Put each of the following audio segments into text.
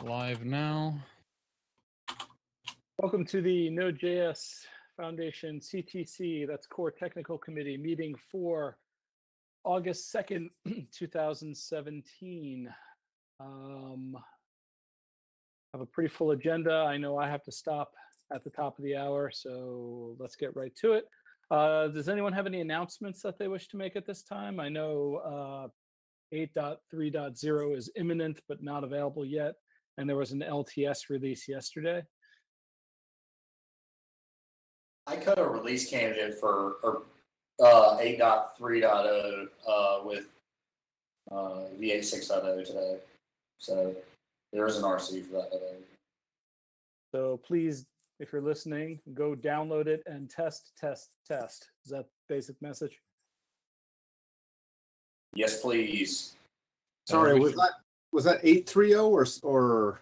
Live now. Welcome to the Node.js Foundation CTC, that's Core Technical Committee, meeting for August 2nd, 2017. Have a pretty full agenda. I know I have to stop at the top of the hour, so let's get right to it. Does anyone have any announcements that they wish to make at this time? I know 8.3.0 is imminent, but not available yet. And there was an LTS release yesterday. I cut a release candidate for 8.3.0 with V8 6.0 today. So there is an RC for that today. So please, if you're listening, go download it and test. Is that basic message? Yes, please. Sorry, was that 8.3.0 or?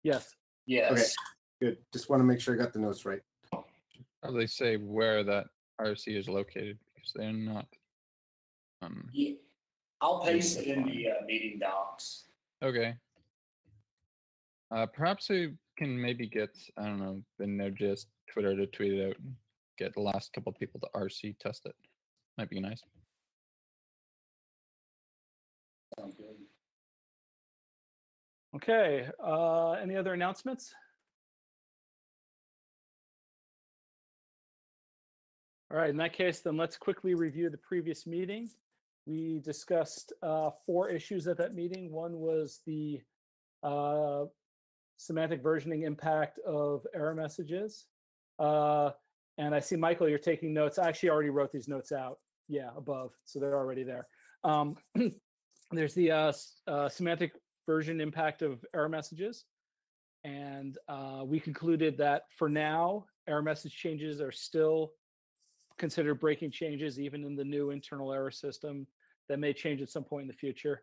Yes. Yes. Okay, good. Just want to make sure I got the notes right. Probably say where that RC is located because they're not. Yeah. I'll paste it in the meeting docs. Okay. Perhaps we can maybe get, I don't know, the Node.js Twitter to tweet it out and get the last couple of people to RC test it. Might be nice. Sounds good. Okay. Any other announcements? All right. In that case, then let's quickly review the previous meeting. We discussed 4 issues at that meeting. One was the semantic versioning impact of error messages. And I see, Michael, you're taking notes. I actually already wrote these notes out. Yeah, above. So they're already there. There's the semantic version impact of error messages. And we concluded that for now, error message changes are still considered breaking changes, even in the new internal error system that may change at some point in the future.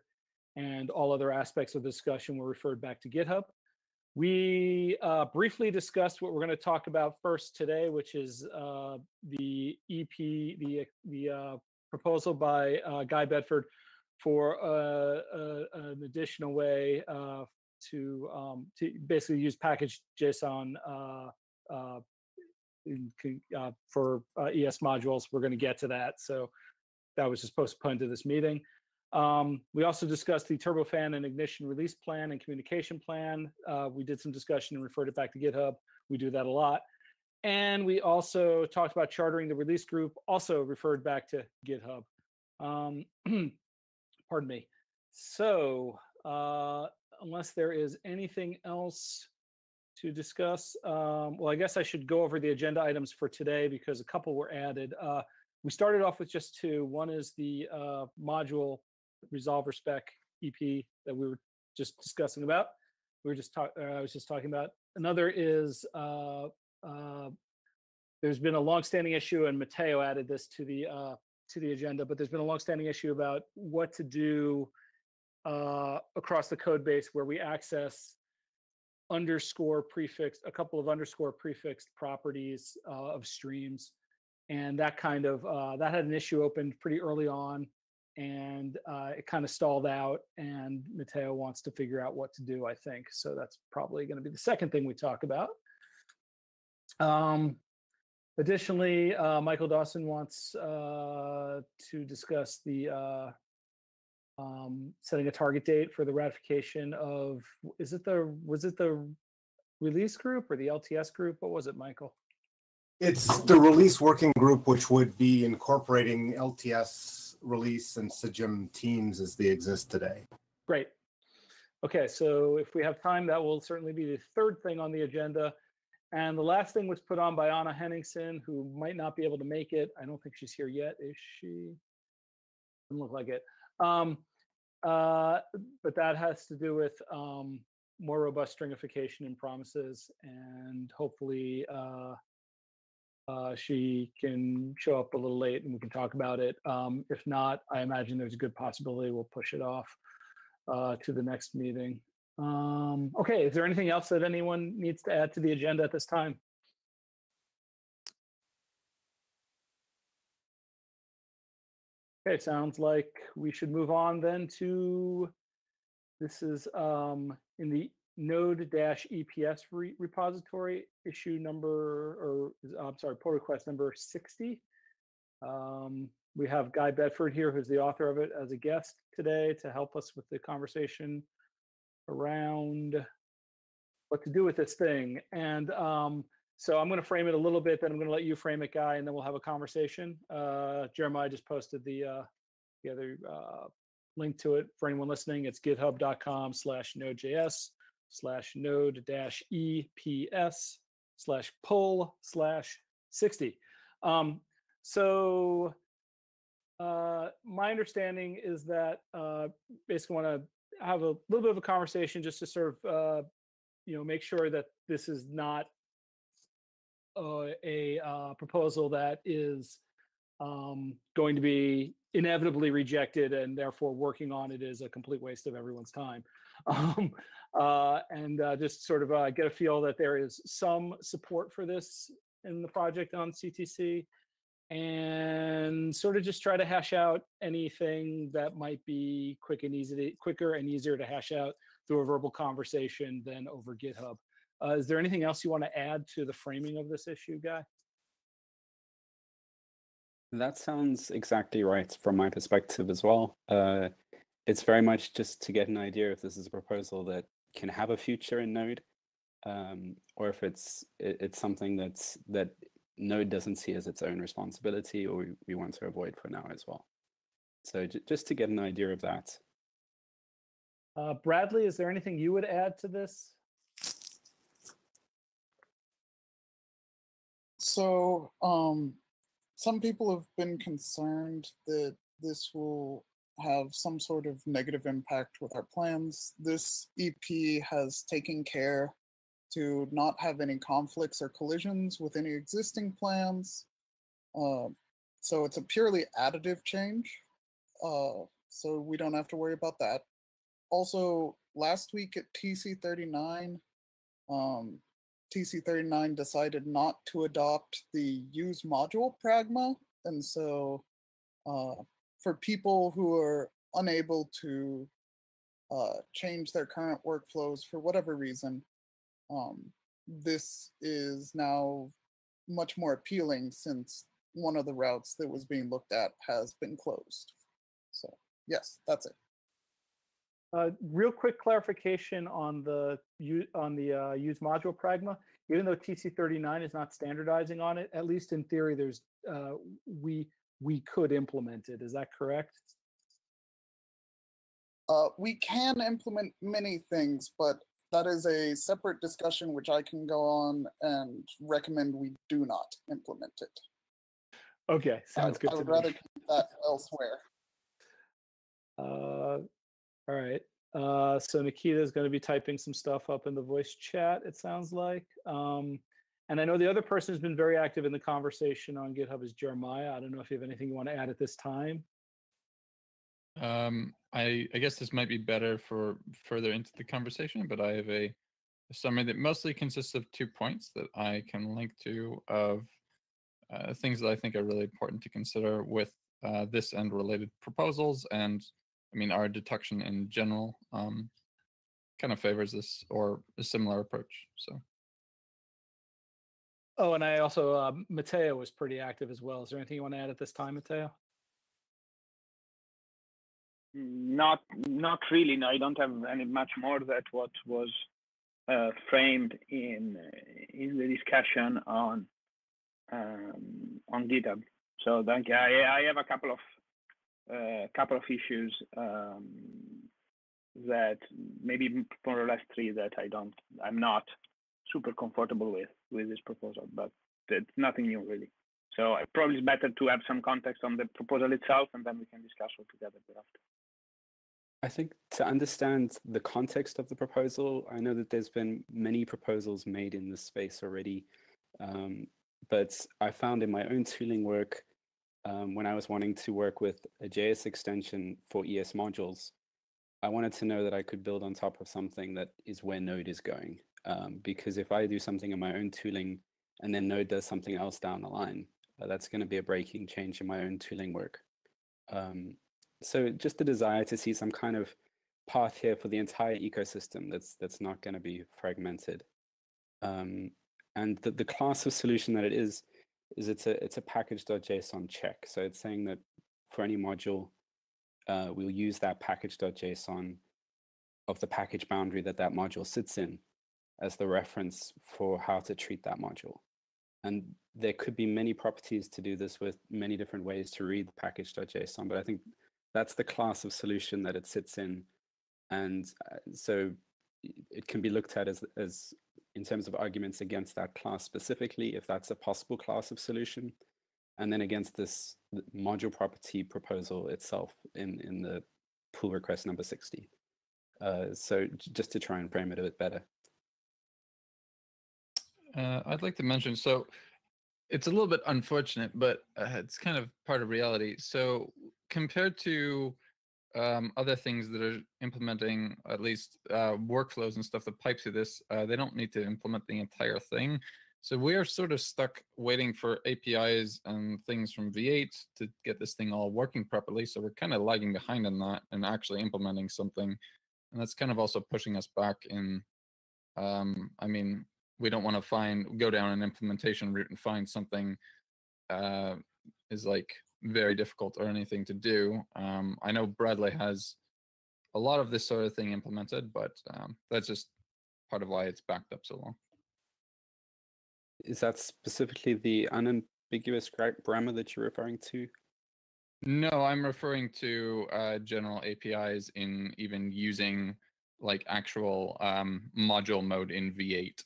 And all other aspects of the discussion were referred back to GitHub. We briefly discussed what we're going to talk about first today, which is the EP, the proposal by Guy Bedford for an additional way to basically use package JSON for ES modules. We're going to get to that. So that was just postponed to this meeting. We also discussed the turbofan and ignition release plan and communication plan. We did some discussion and referred it back to GitHub. We do that a lot. And we also talked about chartering the release group, also referred back to GitHub. Pardon me. So unless there is anything else to discuss, well, I guess I should go over the agenda items for today because a couple were added. We started off with just 2. One is the module resolver spec EP that we were just discussing about. I was just talking about. Another is there's been a longstanding issue, and Matteo added this to the agenda. But there's been a longstanding issue about what to do across the code base where we access underscore prefixed, a couple of underscore prefixed properties of streams. And that kind of, that had an issue opened pretty early on, and it kind of stalled out, and Matteo wants to figure out what to do, I think. So that's probably going to be the second thing we talk about. Additionally, Michael Dawson wants to discuss the setting a target date for the ratification of, was it the release group or the LTS group? What was it, Michael? It's the release working group, which would be incorporating LTS release and SGIM teams as they exist today. Great. Okay, so if we have time, that will certainly be the third thing on the agenda. And the last thing was put on by Anna Henningsen, who might not be able to make it. I don't think she's here yet. Is she? Doesn't look like it. But that has to do with more robust stringification and promises, and hopefully she can show up a little late and we can talk about it. If not, I imagine there's a good possibility we'll push it off to the next meeting. Okay, is there anything else that anyone needs to add to the agenda at this time? Okay, it sounds like we should move on then to This is in the Node-EPS repository, issue number, or I'm sorry, pull request number 60. We have Guy Bedford here, who's the author of it, as a guest today to help us with the conversation around what to do with this thing. And so I'm going to frame it a little bit, then I'm going to let you frame it, Guy, and then we'll have a conversation. Jeremiah just posted the other link to it for anyone listening. It's github.com/node-eps/pull/60. So my understanding is that basically want to have a little bit of a conversation just to sort of make sure that this is not a proposal that is going to be inevitably rejected, and therefore working on it is a complete waste of everyone's time. And just sort of get a feel that there is some support for this in the project on CTC, and sort of just try to hash out anything that might be quicker and easier to hash out through a verbal conversation than over GitHub. Is there anything else you want to add to the framing of this issue, Guy? That sounds exactly right from my perspective as well. It's very much just to get an idea if this is a proposal that can have a future in Node, or if it's something that Node doesn't see as its own responsibility, or we want to avoid for now as well. So just to get an idea of that. Bradley, is there anything you would add to this? So some people have been concerned that this will have some sort of negative impact with our plans. This EP has taken care to not have any conflicts or collisions with any existing plans. So it's a purely additive change. So we don't have to worry about that. Also, last week at TC39, TC39 decided not to adopt the use module pragma. And so for people who are unable to change their current workflows for whatever reason, this is now much more appealing since one of the routes that was being looked at has been closed. So yes, that's it. Real quick clarification on the use module pragma. Even though TC39 is not standardizing on it, at least in theory, there's we could implement it. Is that correct? We can implement many things, but that is a separate discussion which I can go on and recommend we do not implement it. Okay, sounds good. I would rather keep that elsewhere. All right. So Nikita is going to be typing some stuff up in the voice chat, it sounds like. And I know the other person who's been very active in the conversation on GitHub is Jeremiah. I don't know if you have anything you want to add at this time. I guess this might be better for further into the conversation, but I have a summary that mostly consists of 2 points that I can link to of things that I think are really important to consider with this and related proposals. And I mean, our detection in general kind of favors this or a similar approach. So. Oh, and I also, Matteo was pretty active as well. Is there anything you want to add at this time, Matteo? Not really. No, I don't have any much more that what was framed in the discussion on GitHub. So thank you. I have a couple of issues that maybe more or less 3 that I'm not super comfortable with this proposal, but it's nothing new really. So probably it's better to have some context on the proposal itself, and then we can discuss all together thereafter. I think to understand the context of the proposal, I know that there's been many proposals made in this space already, but I found in my own tooling work, when I was wanting to work with a JS extension for ES modules, I wanted to know that I could build on top of something that is where Node is going. Because if I do something in my own tooling and then Node does something else down the line, that's going to be a breaking change in my own tooling work. So just the desire to see some kind of path here for the entire ecosystem that's not going to be fragmented. And the class of solution that it is it's a package.json check. So it's saying that for any module, we'll use that package.json of the package boundary that module sits in as the reference for how to treat that module. And there could be many properties to do this with, many different ways to read the package.json, but I think that's the class of solution that it sits in. And so it can be looked at as in terms of arguments against that class specifically, if that's a possible class of solution, and then against this module property proposal itself in the pull request number 60. So just to try and frame it a bit better. I'd like to mention, so it's a little bit unfortunate, but it's kind of part of reality. So compared to other things that are implementing at least workflows and stuff that pipe through this, they don't need to implement the entire thing. So we are sort of stuck waiting for APIs and things from V8 to get this thing all working properly. So we're kind of lagging behind on that and actually implementing something. And that's kind of also pushing us back in, I mean, we don't want to go down an implementation route and find something is like very difficult or anything to do. I know Bradley has a lot of this sort of thing implemented, but that's just part of why it's backed up so long. Is that specifically the unambiguous grammar that you're referring to? No, I'm referring to general APIs in even using like actual module mode in V8.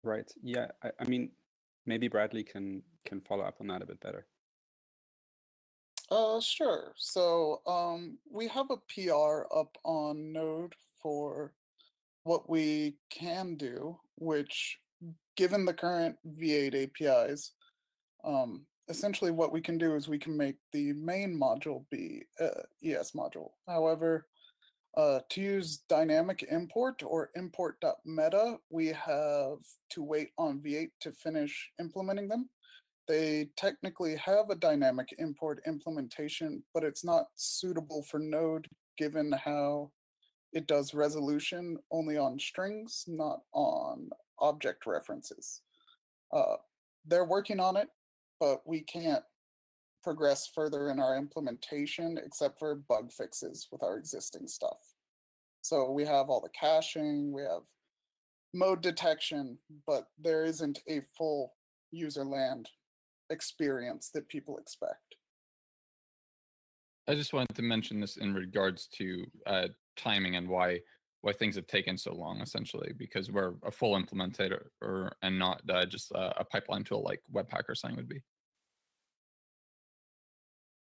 Right. Yeah. I mean, maybe Bradley can follow up on that a bit better. Sure. So we have a PR up on Node for what we can do, which, given the current V8 APIs, essentially what we can do is we can make the main module be ES module. However, to use dynamic import or import.meta, we have to wait on V8 to finish implementing them. They technically have a dynamic import implementation, but it's not suitable for Node given how it does resolution only on strings, not on object references. They're working on it, but we can't progress further in our implementation except for bug fixes with our existing stuff. So we have all the caching, we have mode detection, but there isn't a full user land experience that people expect. I just wanted to mention this in regards to timing and why things have taken so long, essentially, because we're a full implementator and not just a pipeline tool like Webpack or something would be.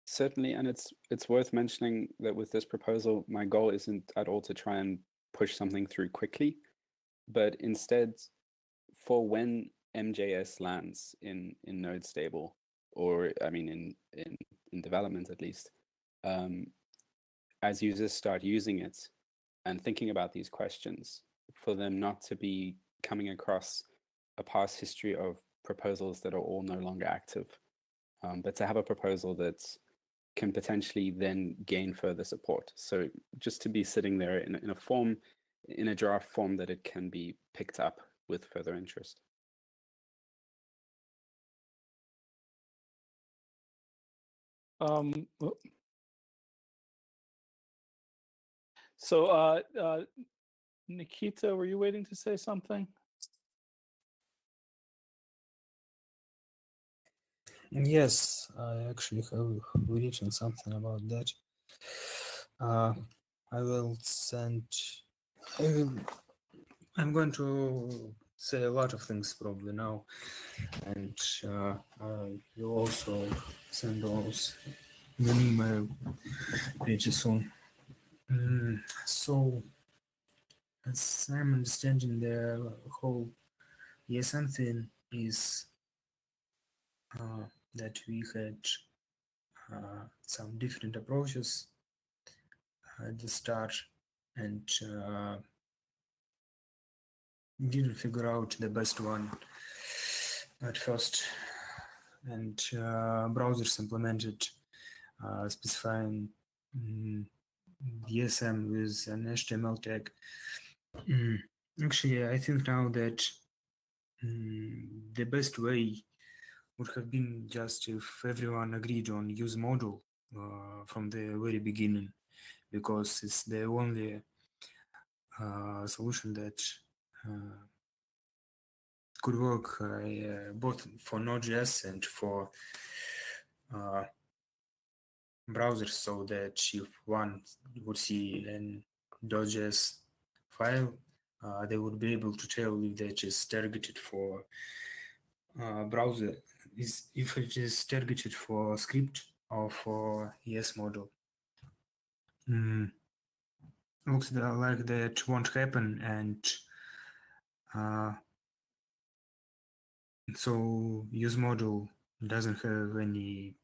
Certainly, and it's worth mentioning that with this proposal, my goal isn't at all to try and push something through quickly, but instead, for when MJS lands in Node stable, or I mean in development at least, as users start using it and thinking about these questions, for them not to be coming across a past history of proposals that are all no longer active, but to have a proposal that can potentially then gain further support. So just to be sitting there in a form, in a draft form that it can be picked up with further interest. So Nikita, were you waiting to say something? Yes, I actually have written something about that. I'm going to say a lot of things probably now, and I will also send those in an email pretty soon. So, as I'm understanding, the whole ESN thing is that we had some different approaches at the start and didn't figure out the best one at first, and browsers implemented specifying DSM with an HTML tag. Actually, I think now that the best way would have been just if everyone agreed on use module from the very beginning, because it's the only solution that could work both for Node.js and for browsers, so that if one would see an .js file, they would be able to tell if that is targeted for browser, if it is targeted for script or for ES model. Looks like that won't happen, and so use module doesn't have any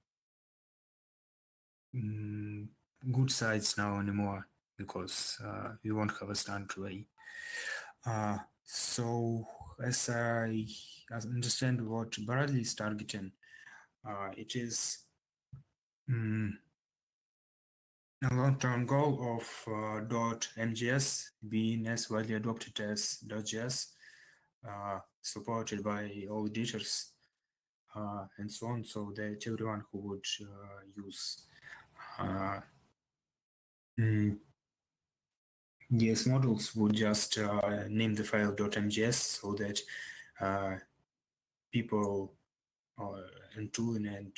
good sides now anymore, because we won't have a standard way. So as I understand what Bradley is targeting, it is a long-term goal of .mjs being as widely adopted as .js, supported by all editors and so on, so that everyone who would use DS models would just name the file .mjs, so that people and tooling and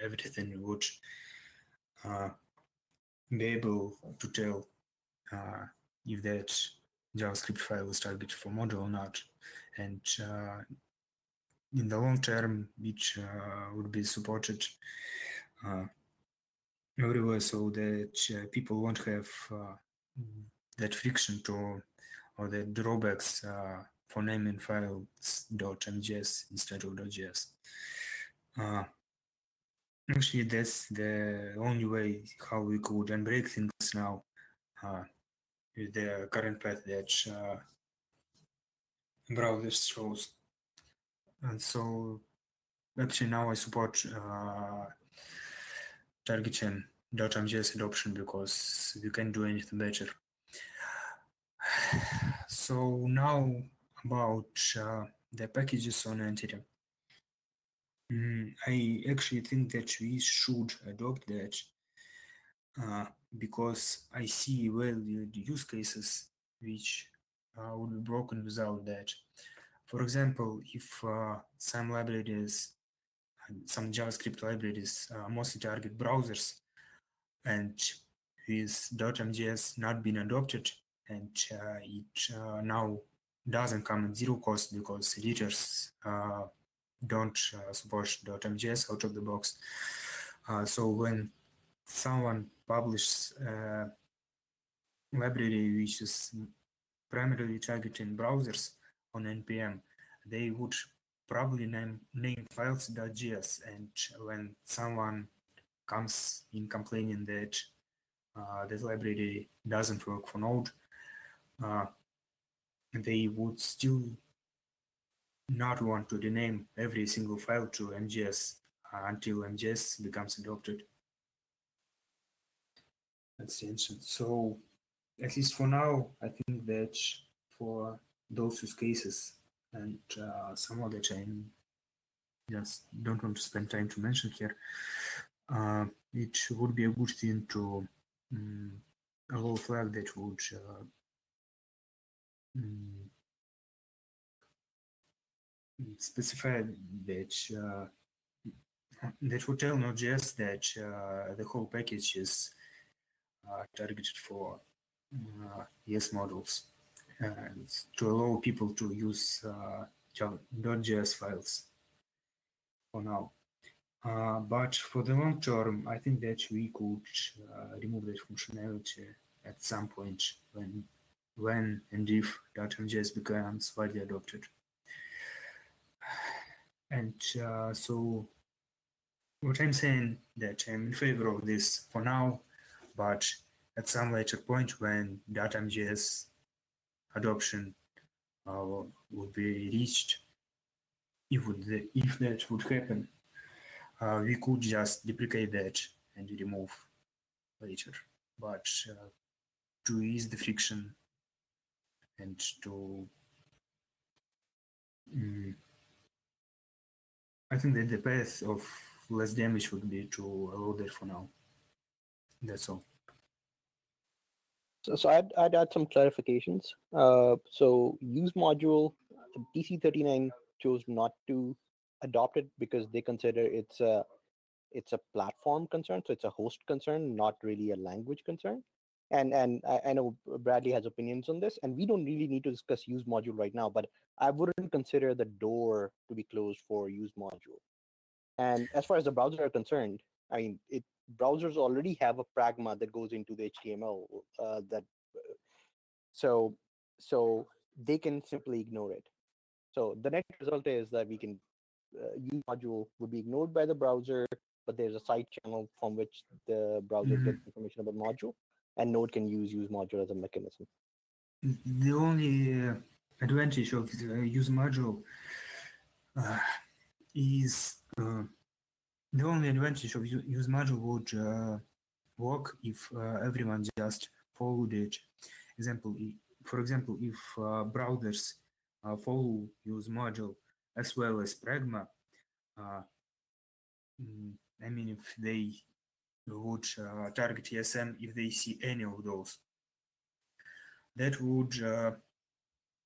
everything would be able to tell if that JavaScript file is targeted for module or not. And in the long term, it would be supported everywhere, so that people won't have that friction to, or the drawbacks for naming files .mjs instead of .js. Actually, that's the only way how we could unbreak things now with the current path that browsers shows. And so actually now I support targeting .mjs adoption, because we can't do anything better. So now about the packages on Entity. I actually think that we should adopt that because I see valued use cases which would be broken without that. For example, if some libraries, some JavaScript libraries mostly target browsers, and with .mjs not being adopted, and it now doesn't come at zero cost because editors don't support .mjs out of the box. So when someone publishes a library which is primarily targeting browsers on NPM, they would probably name files .js, and when someone comes in complaining that this library doesn't work for Node, they would still not want to rename every single file to MJS until MJS becomes adopted. That's the answer. So at least for now, I think that for those use cases and some other I just don't want to spend time to mention here, it would be a good thing to allow flag that would specify that that would tell Node.js that the whole package is targeted for ES models, to allow people to use .js files for now. But for the long term, I think that we could remove that functionality at some point when and if .mjs becomes widely adopted. And so what I'm saying that I'm in favor of this for now, but at some later point when .mjs adoption would be reached, if that would happen, we could just deprecate that and remove later. But to ease the friction and to I think that the path of less damage would be to allow that for now. That's all. So I'd add some clarifications. So use module, TC39 chose not to adopt it because they consider it's a platform concern, so it's a host concern, not really a language concern. And I know Bradley has opinions on this, and we don't really need to discuss use module right now, but I wouldn't consider the door to be closed for use module. And as far as the browser are concerned, I mean, browsers already have a pragma that goes into the HTML so they can simply ignore it. So the net result is that we can use module would be ignored by the browser, but there's a side channel from which the browser gets information about module, and Node can use module as a mechanism. The only advantage of the use module is the only advantage of use module would work if everyone just followed it. For example, if browsers follow use module as well as pragma, I mean, if they would target ESM if they see any of those, that would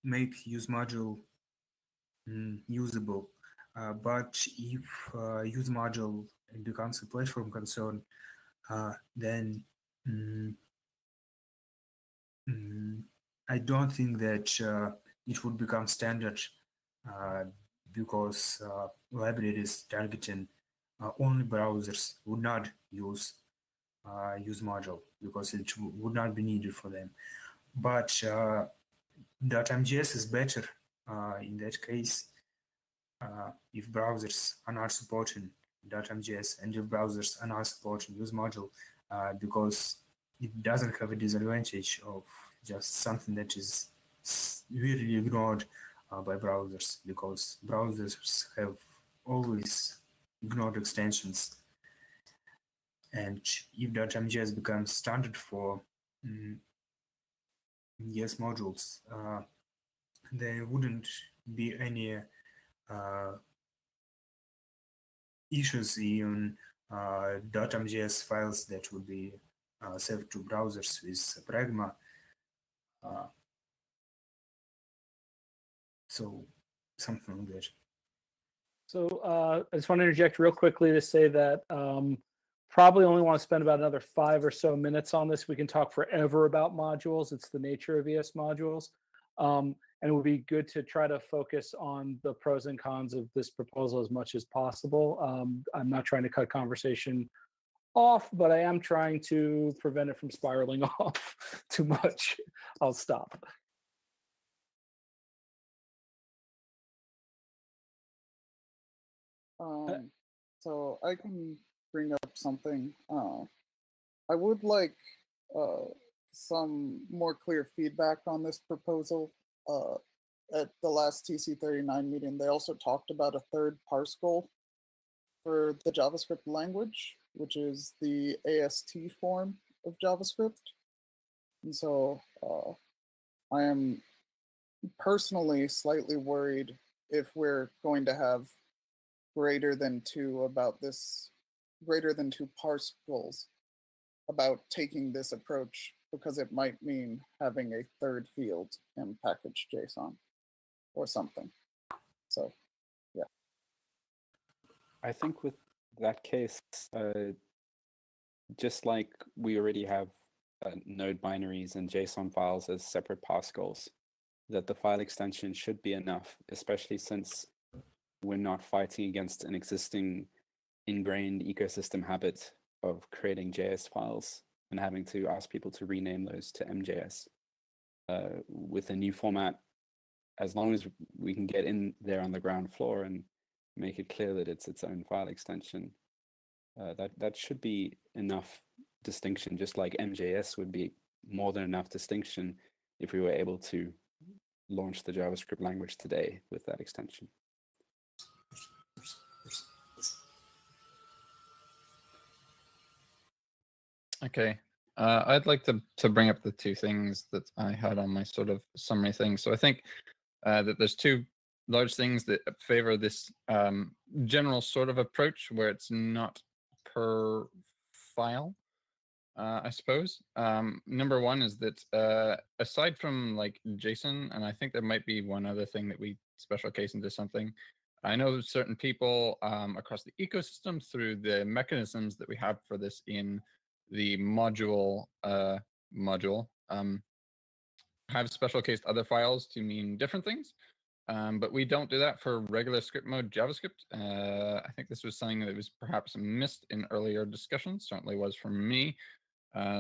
make use module usable. But if use module becomes a platform concern, then I don't think that it would become standard because libraries targeting only browsers would not use module because it would not be needed for them. But .mjs is better in that case if browsers are not supporting .mjs and if browsers are not supporting use module because it doesn't have a disadvantage of just something that is really ignored by browsers, because browsers have always ignored extensions. And if .mjs becomes standard for yes modules, there wouldn't be any issues in .mjs files that would be saved to browsers with pragma. So something like that. So I just want to interject real quickly to say that probably only want to spend about another 5 or so minutes on this. We can talk forever about modules. It's the nature of ES modules. And it would be good to try to focus on the pros and cons of this proposal as much as possible. I'm not trying to cut conversation off, but I am trying to prevent it from spiraling off too much. I'll stop. So I can bring up something. I would like some more clear feedback on this proposal. At the last TC39 meeting, they also talked about a third parse goal for the JavaScript language, which is the AST form of JavaScript. And so I am personally slightly worried if we're going to have greater than two parse goals about taking this approach, because it might mean having a third field in package JSON or something. So, yeah. I think with that case, just like we already have node binaries and JSON files as separate parse goals, that the file extension should be enough, especially since we're not fighting against an existing ingrained ecosystem habit of creating JS files and having to ask people to rename those to MJS. With a new format, as long as we can get in there on the ground floor and make it clear that it's its own file extension, that should be enough distinction, just like MJS would be more than enough distinction if we were able to launch the JavaScript language today with that extension. Okay. I'd like to bring up the two things that I had on my sort of summary thing. So I think that there's two large things that favor this general sort of approach where it's not per file, I suppose. Number one is that aside from like JSON, and I think there might be one other thing that we special case into something. I know certain people across the ecosystem through the mechanisms that we have for this in the module have special cased other files to mean different things. But we don't do that for regular script mode JavaScript. I think this was something that was perhaps missed in earlier discussions, certainly was for me.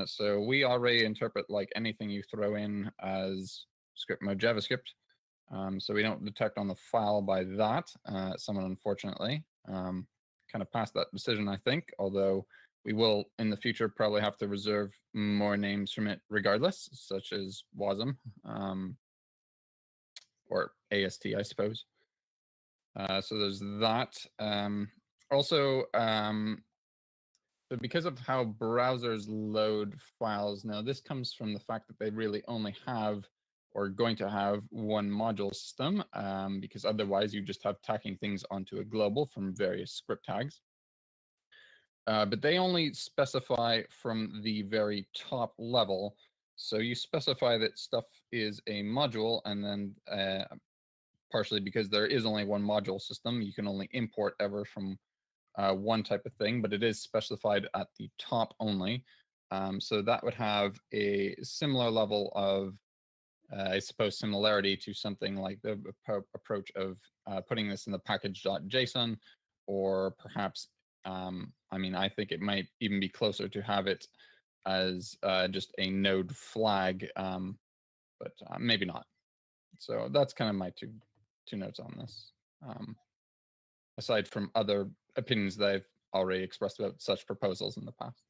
So we already interpret like anything you throw in as script mode JavaScript. So we don't detect on the file by that, somewhat unfortunately. Kind of past that decision, I think, although we will in the future probably have to reserve more names from it regardless, such as WASM or AST, I suppose. So there's that. Also, so because of how browsers load files now, this comes from the fact that they really only have or going to have one module system, because otherwise you just have tacking things onto a global from various script tags. But they only specify from the very top level. So you specify that stuff is a module, and then partially because there is only one module system, you can only import ever from one type of thing, but it is specified at the top only. So that would have a similar level of, I suppose, similarity to something like the approach of putting this in the package.json, or perhaps, I mean, I think it might even be closer to have it as just a node flag, but maybe not. So that's kind of my two notes on this. Aside from other opinions that I've already expressed about such proposals in the past.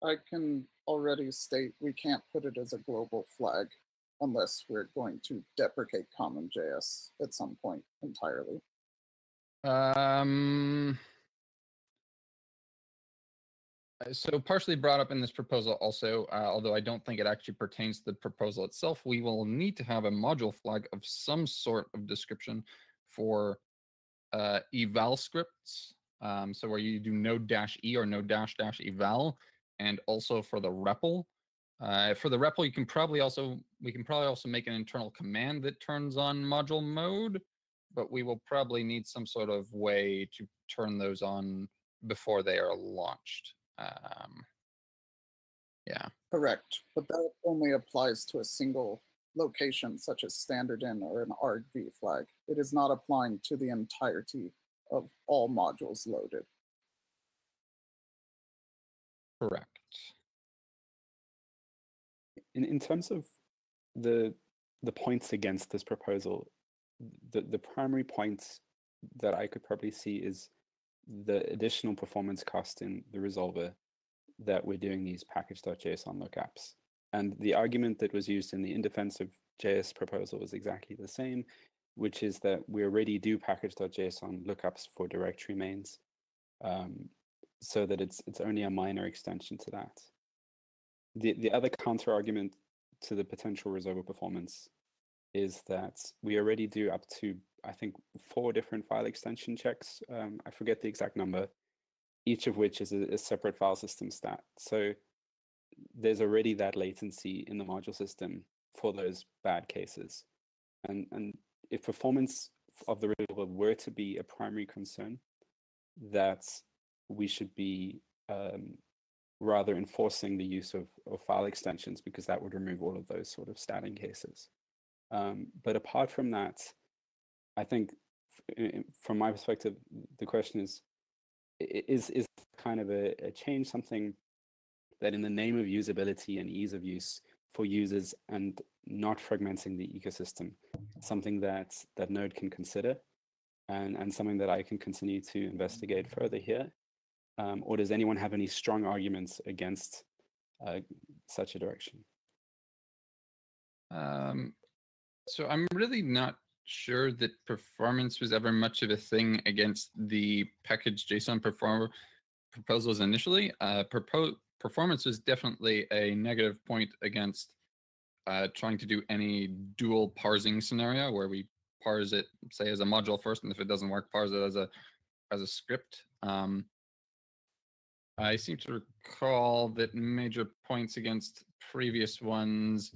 I can already state we can't put it as a global flag unless we're going to deprecate CommonJS at some point entirely. So partially brought up in this proposal also, although I don't think it actually pertains to the proposal itself, we will need to have a module flag of some sort of description for eval scripts. So where you do node-e or node-eval, and also for the REPL. For the REPL, we can probably also make an internal command that turns on module mode, but we will probably need some sort of way to turn those on before they are launched. Yeah. Correct, but that only applies to a single location, such as standard in or an argv flag. It is not applying to the entirety of all modules loaded. Correct. In terms of the points against this proposal, the primary point that I could probably see is the additional performance cost in the resolver that we're doing these package.json lookups. And the argument that was used in the indefensive JS proposal is exactly the same, which is that we already do package.json lookups for directory mains, so that it's only a minor extension to that. The other counter argument to the potential resolver performance is that we already do up to, I think, 4 different file extension checks. I forget the exact number, each of which is a separate file system stat. So there's already that latency in the module system for those bad cases. And if performance of the resolver were to be a primary concern, that we should be rather enforcing the use of file extensions, because that would remove all of those sort of statting cases. But apart from that, I think from my perspective, the question is kind of a change something that in the name of usability and ease of use for users and not fragmenting the ecosystem, something that Node can consider and something that I can continue to investigate further here? Or does anyone have any strong arguments against such a direction? So I'm really not sure that performance was ever much of a thing against the package JSON performer proposals initially, performance was definitely a negative point against trying to do any dual parsing scenario where we parse it, say, as a module first, and if it doesn't work, parse it as a script. I seem to recall that major points against previous ones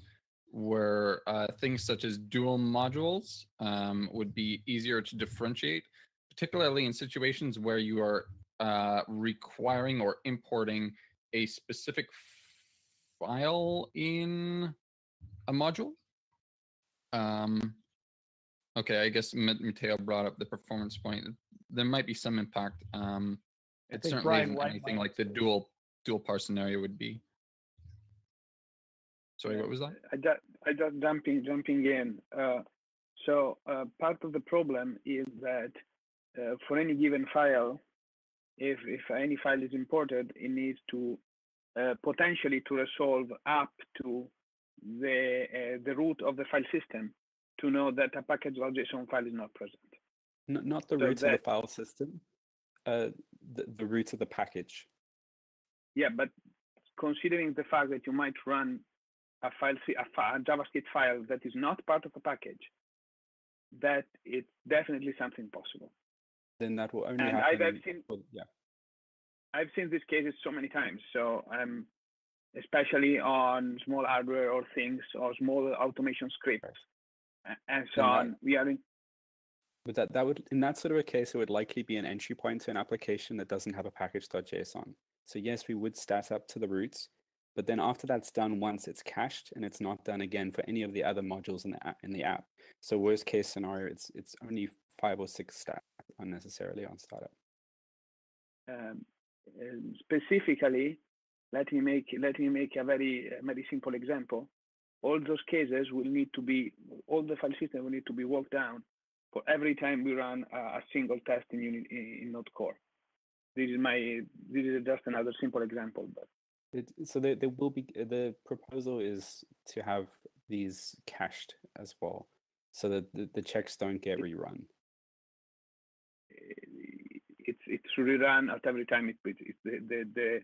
were things such as dual modules would be easier to differentiate, particularly in situations where you are requiring or importing a specific file in a module. Okay, I guess Matteo brought up the performance point. There might be some impact. It certainly Brian isn't White anything might like the dual parse scenario would be. Sorry, what was that? I just jumping in. So part of the problem is that for any given file, if any file is imported, it needs to potentially to resolve up to the root of the file system to know that a package.json file is not present. Not the root of the file system, the root of the package. Yeah, but considering the fact that you might run a JavaScript file that is not part of a package, that it's definitely something possible. Then that will only and happen. I've seen these cases so many times. So especially on small hardware or things or small automation scripts and so on. But that would, in that sort of a case, it would likely be an entry point to an application that doesn't have a package.json. So yes, we would stat up to the roots, but then after that's done once, it's cached and it's not done again for any of the other modules in the app. So worst case scenario, it's only 5 or 6 stats unnecessarily on startup. Specifically, let me make a very simple example. All those cases will need to be, all the file system will need to be walked down for every time we run a single test in Node Core. This is just another simple example. But so there will be, the proposal is to have these cached as well, so that the checks don't get rerun. It's rerun at every time the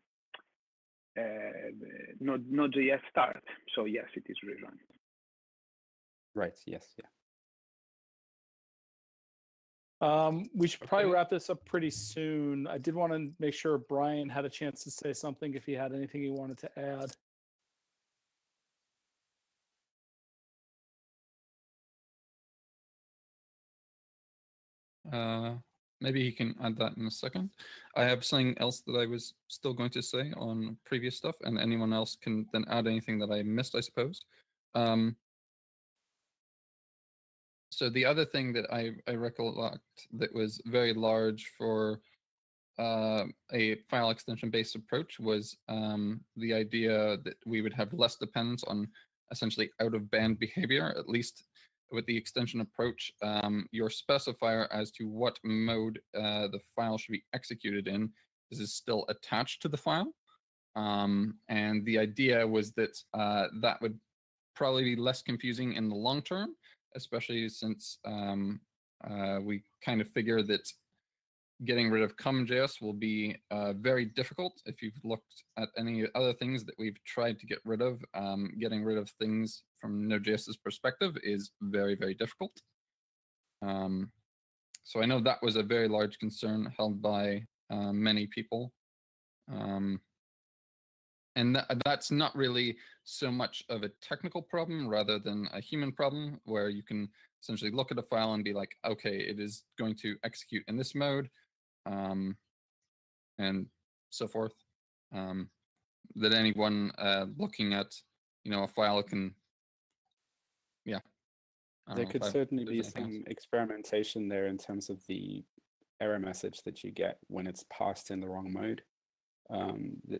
Node.js start. So yes, it is rerun. Right. Yes. Yeah. We should probably wrap this up pretty soon. I did want to make sure Brian had a chance to say something if he had anything he wanted to add. Maybe he can add that in a second. I have something else that I was still going to say on previous stuff, and anyone else can then add anything that I missed, I suppose. So the other thing that I recollect that was very large for a file extension-based approach was the idea that we would have less dependence on essentially out-of-band behavior, at least with the extension approach. Your specifier as to what mode the file should be executed in is still attached to the file. And the idea was that that would probably be less confusing in the long term, especially since we kind of figure that getting rid of cum.js will be very difficult. If you've looked at any other things that we've tried to get rid of, getting rid of things from Node.js's perspective is very, very difficult. So I know that was a very large concern held by many people. And that's not really so much of a technical problem rather than a human problem, where you can essentially look at a file and be like, okay, it is going to execute in this mode, and so forth. That anyone looking at, a file can, There could certainly be some experimentation there in terms of the error message that you get when it's passed in the wrong mode.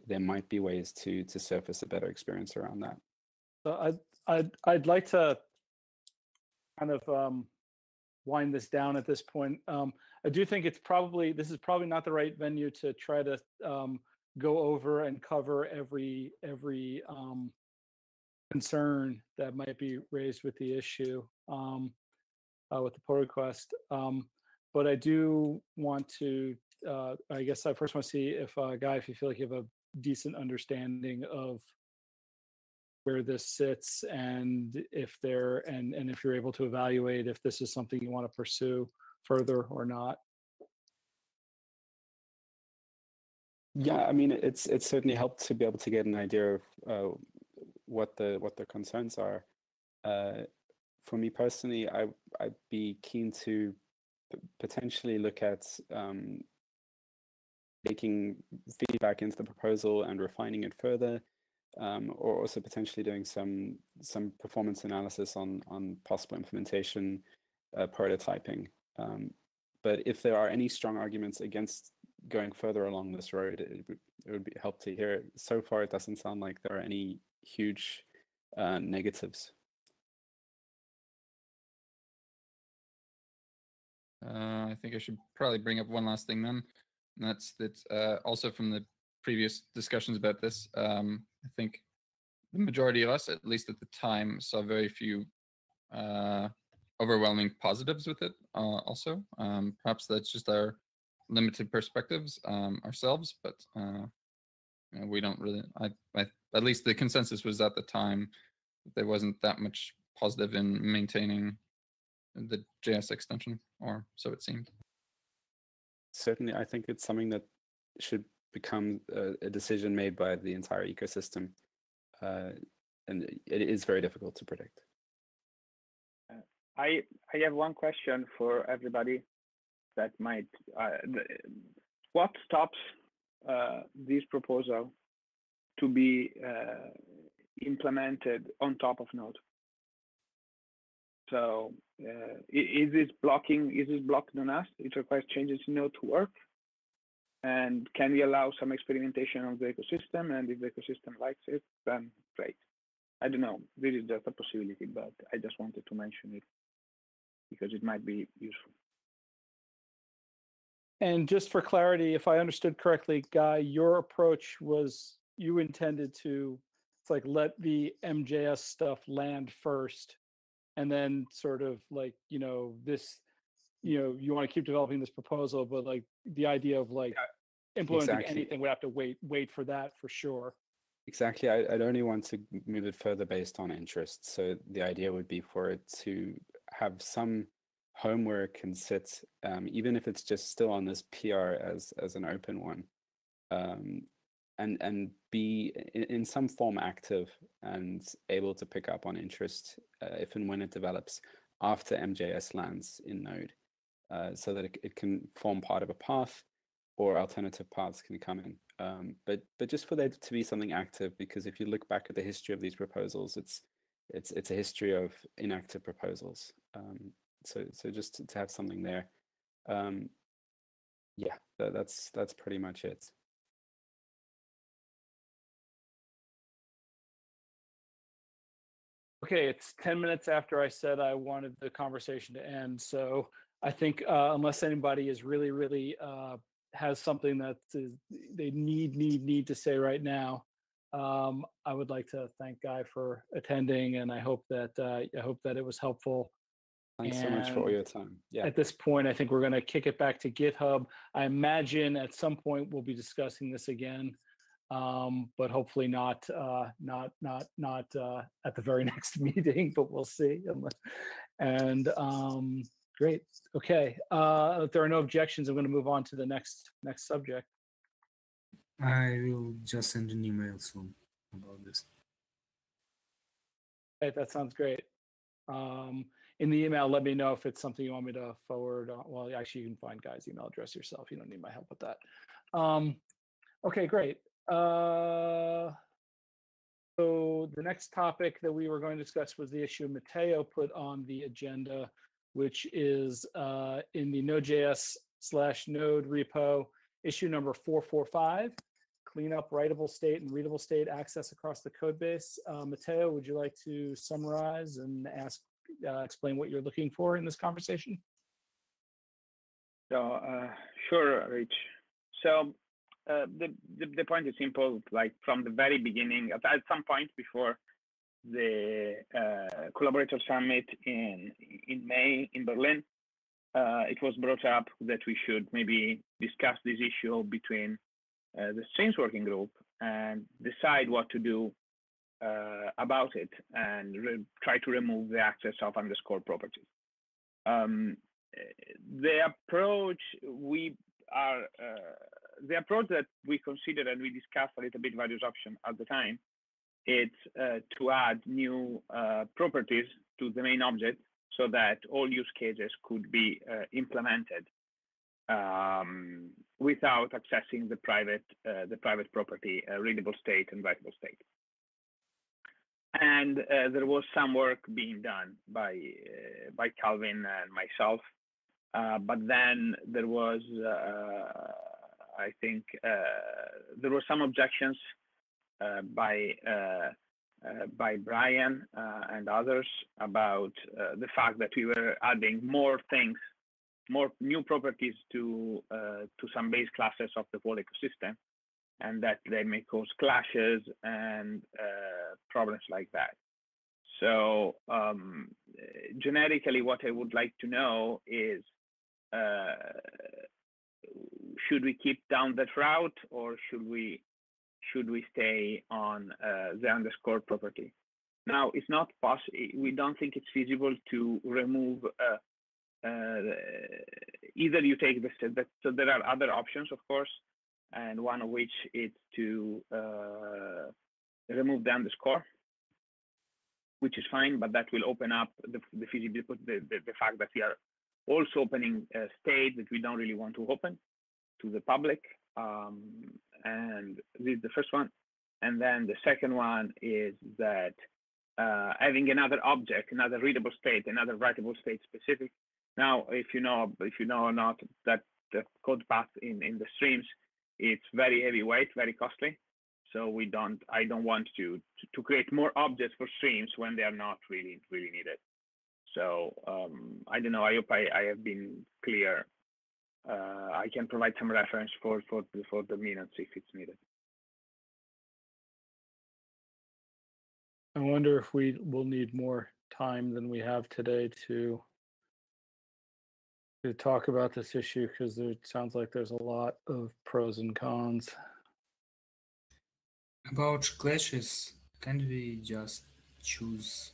There might be ways to surface a better experience around that. So I'd like to kind of wind this down at this point. I do think this is probably not the right venue to try to go over and cover every concern that might be raised with the issue, with the pull request. But I do want to I guess I first want to see if Guy, if you feel like you have a decent understanding of where this sits, and if if you're able to evaluate if this is something you want to pursue further or not. Yeah, I mean, it's certainly helped to be able to get an idea of what the concerns are. For me personally, I'd be keen to potentially look at taking feedback into the proposal and refining it further, or also potentially doing some performance analysis on possible implementation, prototyping. But if there are any strong arguments against going further along this road, it would be help to hear it. So far, it doesn't sound like there are any huge negatives. I think I should probably bring up one last thing then. And that's that also from the previous discussions about this, I think the majority of us, at least at the time, saw very few overwhelming positives with it also. Perhaps that's just our limited perspectives ourselves, but we don't really, at least the consensus was at the time that there wasn't that much positive in maintaining the JS extension, or so it seemed. Certainly, I think it's something that should become a decision made by the entire ecosystem, and it is very difficult to predict. I have one question for everybody that might. What stops this proposal to be implemented on top of Node? So is this blocking? Is this blocked on us? It requires changes in Node to work. And can we allow some experimentation on the ecosystem? And if the ecosystem likes it, then great. I don't know. This is just a possibility, but I just wanted to mention it because it might be useful. And just for clarity, if I understood correctly, Guy, your approach was you intended to let the MJS stuff land first, and then sort of this, you want to keep developing this proposal, but the idea of implementing anything would have to wait for that for sure. Exactly. I'd only want to move it further based on interest. So the idea would be for it to have some home where it can sit, even if it's just still on this PR as an open one, and be in some form active and able to pick up on interest if and when it develops after MJS lands in Node, so that it can form part of a path, or alternative paths can come in. But just for there to be something active, because if you look back at the history of these proposals, it's a history of inactive proposals. So just to have something there. Yeah, that's pretty much it. Okay, it's 10 minutes after I said I wanted the conversation to end. So I think unless anybody is really has something that they need to say right now, I would like to thank Guy for attending, and I hope that it was helpful. Thanks so much for all your time. Yeah. At this point, I think we're going to kick it back to GitHub. I imagine at some point we'll be discussing this again, but hopefully not at the very next meeting. But we'll see. And great. Okay. If there are no objections, I'm going to move on to the next subject. I will just send an email soon about this. Okay, that sounds great. In the email, let me know if it's something you want me to forward. Well, actually, you can find Guy's email address yourself. You don't need my help with that. Okay, great. So the next topic that we were going to discuss was the issue Matteo put on the agenda, which is in the Node.js/Node repo, issue number 445, clean up writable state and readable state access across the code base. Matteo, would you like to summarize and explain what you're looking for in this conversation? So sure, Rich. So the point is simple. Like from the very beginning, at some point before the Collaborator Summit in May in Berlin, it was brought up that we should maybe discuss this issue between the streams working group and decide what to do about it and try to remove the access of underscore properties. The approach that we considered and we discussed a little bit various options at the time, it's to add new properties to the main object so that all use cases could be implemented without accessing the private property, readable state and writable state. And there was some work being done by Calvin and myself, but then there was, I think, there were some objections by Brian and others about the fact that we were adding more things, more new properties to some base classes of the whole ecosystem, and that they may cause clashes and problems like that. So generically, what I would like to know is, should we keep down that route, or should we stay on the underscore property? Now, it's not possible. We don't think it's feasible to remove. Either you take the so there are other options, of course, and one of which is to remove the underscore, which is fine, but that will open up the feasibility, the fact that we are also opening a state that we don't really want to open to the public. And this is the first one. And then the second one is that having another object, another readable state, another writable state specific. Now, if you know or not, that the code path in the streams, it's very heavyweight, very costly. So I don't want to create more objects for streams when they are not really needed. So I don't know. I hope I have been clear. I can provide some reference for the minutes if it's needed. I wonder if we will need more time than we have today to talk about this issue, because it sounds like there's a lot of pros and cons. About clashes, can't we just choose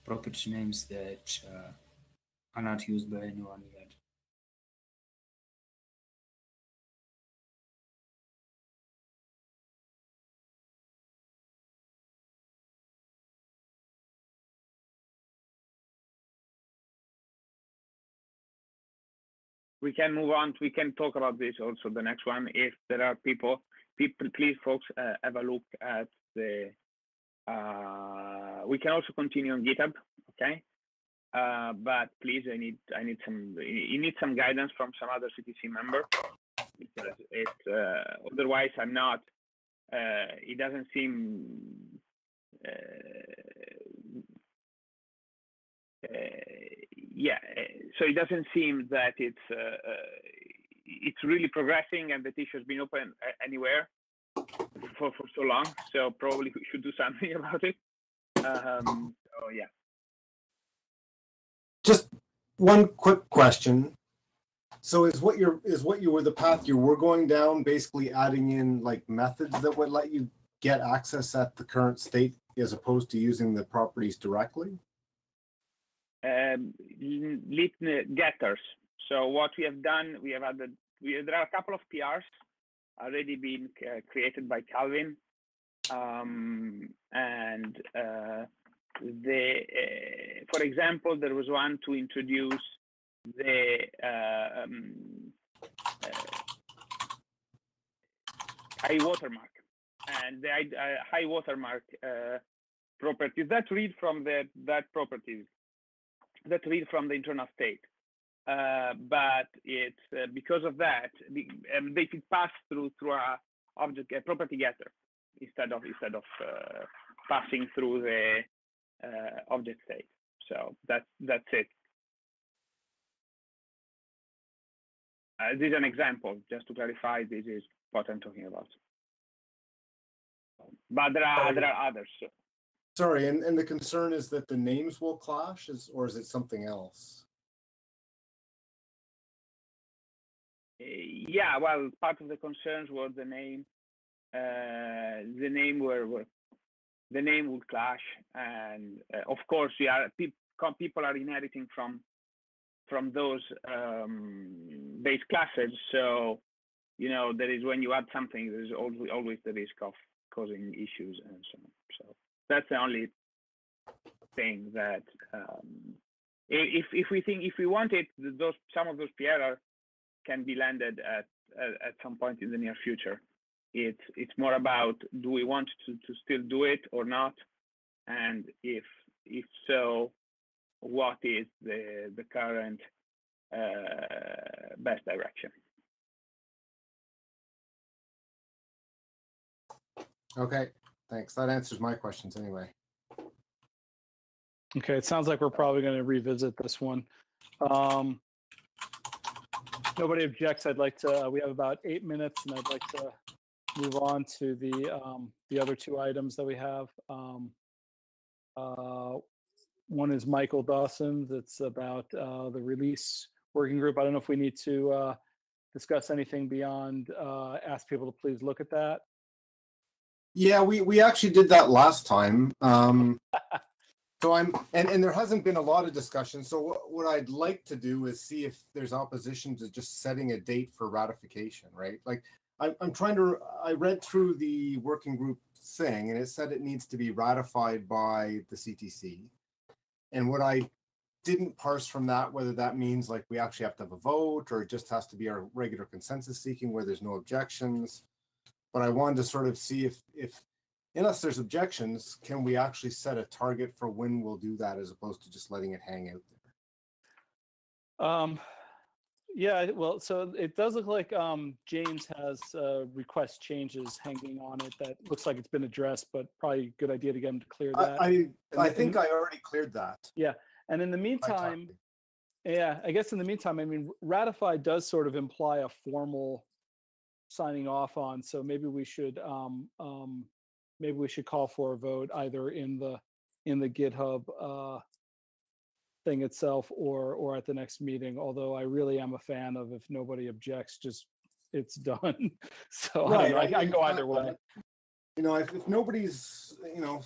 property names that are not used by anyone yet? We can move on. We can talk about this also, the next one. If there are people, please, folks, have a look at the. We can also continue on GitHub, okay? But please, I need some. You need some guidance from some other CTC member, because otherwise I'm not. It doesn't seem. Yeah, so it doesn't seem that it's really progressing and that issue has been open anywhere for so long. So probably we should do something about it. So yeah. Just one quick question. So is the path you were going down basically adding in like methods that would let you get access at the current state as opposed to using the properties directly? Getters. So what we have done, we have added. There are a couple of PRs already been created by Calvin, and for example, there was one to introduce the high watermark, and the high watermark properties that read from that properties. That read from the internal state, but it's because of that they could pass through a property getter instead of passing through the object state. So that's it. This is an example, just to clarify. This is what I'm talking about. But there are others. Sorry, and the concern is that the names will clash, or is it something else? Yeah, well, part of the concerns was the name. The name the name would clash, and of course, people are inheriting from those base classes. So, there is, when you add something, there's always the risk of causing issues and so on. So that's the only thing that if we want it, some of those PR can be landed at some point in the near future. It's more about, do we want to still do it or not, and if so, what is the current best direction? Okay, thanks. That answers my questions anyway. Okay, it sounds like we're probably going to revisit this one. Nobody objects. I'd like to. We have about 8 minutes, and I'd like to move on to the other two items that we have. One is Michael Dawson. That's about the release working group. I don't know if we need to discuss anything beyond ask people to please look at that. Yeah, we actually did that last time. So and there hasn't been a lot of discussion. So what I'd like to do is see if there's opposition to just setting a date for ratification, right? Like I read through the working group thing, and it said it needs to be ratified by the CTC. And what I didn't parse from that, whether that means like we actually have to have a vote, or it just has to be our regular consensus seeking where there's no objections. But I wanted to sort of see if unless there's objections, can we actually set a target for when we'll do that, as opposed to just letting it hang out there? Yeah, well, so it does look like James has request changes hanging on it that looks like it's been addressed, but probably a good idea to get him to clear that. I think I already cleared that. Yeah, and in the meantime, I guess in the meantime, I mean, ratify does sort of imply a formal signing off on, so maybe we should call for a vote either in the GitHub thing itself or at the next meeting. Although I really am a fan of, if nobody objects, just it's done. So right, I can go either way. If nobody's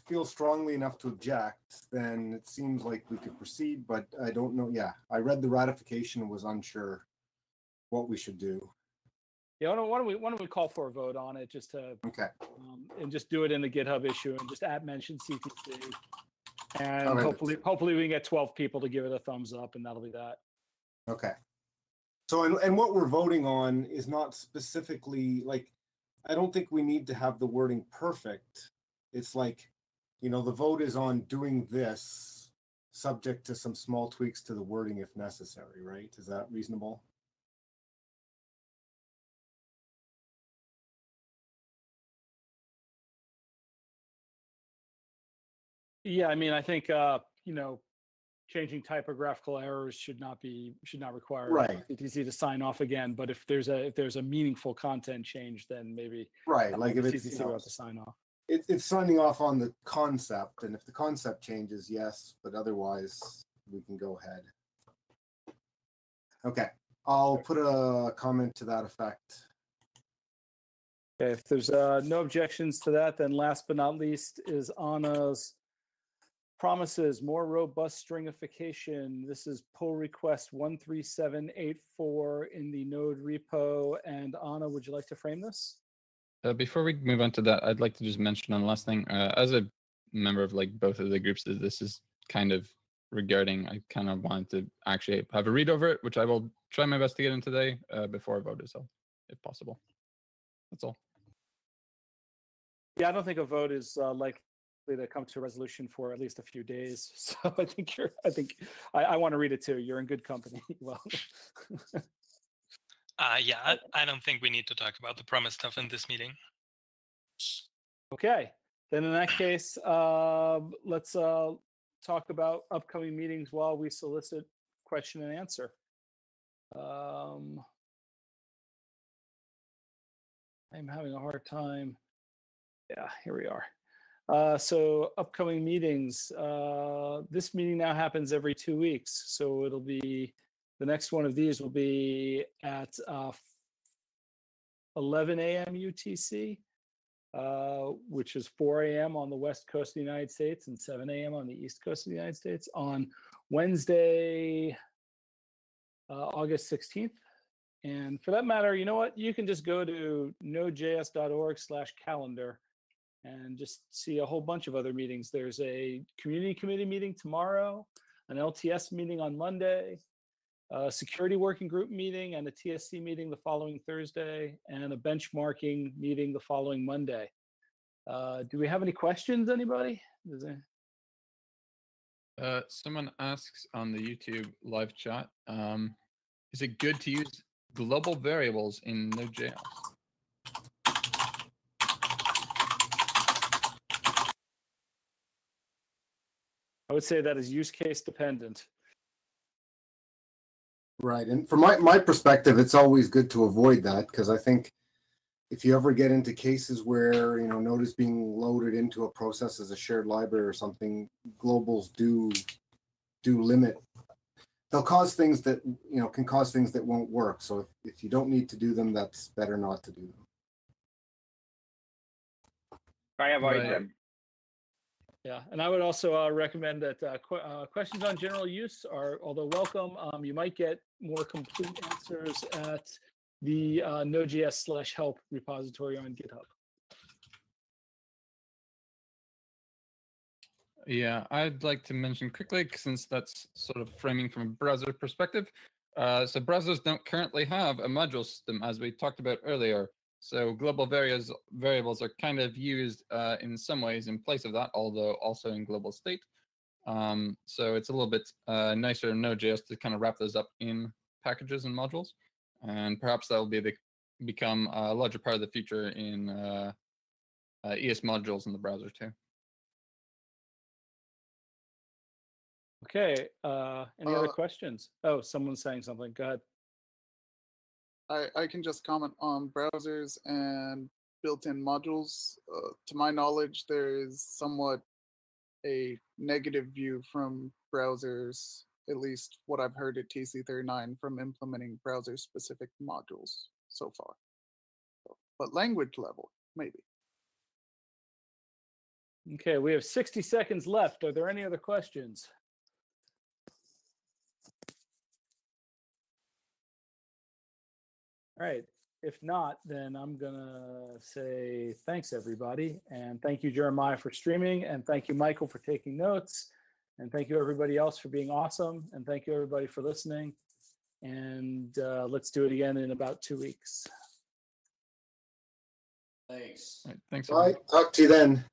feels strongly enough to object, then it seems like we could proceed. But I don't know. Yeah, I read the ratification and was unsure what we should do. Yeah, why don't we call for a vote on it, just to and just do it in the GitHub issue and just mention CTC, and hopefully we can get 12 people to give it a thumbs up, and that'll be that. Okay. So and what we're voting on is not specifically like, I don't think we need to have the wording perfect. It's like, the vote is on doing this, subject to some small tweaks to the wording if necessary, right? Is that reasonable? Yeah, I mean, I think changing typographical errors should not require CTC to sign off again. But if there's a meaningful content change, then maybe like if CTC will have to sign off. It's signing off on the concept, and if the concept changes, yes, but otherwise we can go ahead. Okay, I'll put a comment to that effect. Okay, if there's no objections to that, then last but not least is Anna's promises, more robust stringification. This is pull request 13784 in the Node repo. And Anna, would you like to frame this? Before we move on to that, I'd like to just mention one last thing. As a member of both of the groups, this is kind of regarding, I kind of wanted to actually have a read over it, which I will try my best to get in today before I vote as well, if possible. That's all. Yeah, I don't think a vote is likely to come to a resolution for at least a few days. So I want to read it too. You're in good company. Well, yeah, I don't think we need to talk about the promise stuff in this meeting. Okay, then in that case, let's talk about upcoming meetings while we solicit question and answer. I'm having a hard time. Yeah, here we are. So upcoming meetings. This meeting now happens every 2 weeks. So it'll be, the next one of these will be at 11 a.m. UTC, which is 4 a.m. on the West Coast of the United States and 7 a.m. on the East Coast of the United States on Wednesday, August 16th. And for that matter, you know what? You can just go to nodejs.org/calendar and just see a whole bunch of other meetings. There's a community committee meeting tomorrow, an LTS meeting on Monday, a security working group meeting and a TSC meeting the following Thursday, and a benchmarking meeting the following Monday. Do we have any questions, anybody? Someone asks on the YouTube live chat, is it good to use global variables in Node.js? I would say that is use case dependent. Right. And from my perspective, it's always good to avoid that, because I think if you ever get into cases where, Node is being loaded into a process as a shared library or something, globals do limit. They'll cause things that, can cause things that won't work. So if you don't need to do them, that's better not to do them. I avoid them. Yeah, and I would also recommend that questions on general use are, although welcome, you might get more complete answers at the Node.js/help repository on GitHub. Yeah, I'd like to mention quickly, since that's sort of framing from a browser perspective. So browsers don't currently have a module system, as we talked about earlier. So global variables are kind of used in some ways in place of that, although also in global state. So it's a little bit nicer in Node.js to kind of wrap those up in packages and modules. And perhaps that will become a larger part of the future in ES modules in the browser too. Okay, any other questions? Oh, someone's saying something. Go ahead. I can just comment on browsers and built-in modules. To my knowledge, there is somewhat a negative view from browsers, at least what I've heard at TC39, from implementing browser-specific modules so far. But language level, maybe. Okay, we have 60 seconds left. Are there any other questions? All right. If not, then I'm going to say thanks, everybody. And thank you, Jeremiah, for streaming. And thank you, Michael, for taking notes. And thank you, everybody else, for being awesome. And thank you, everybody, for listening. And let's do it again in about 2 weeks. Thanks. All right, thanks. All right. Talk to you then.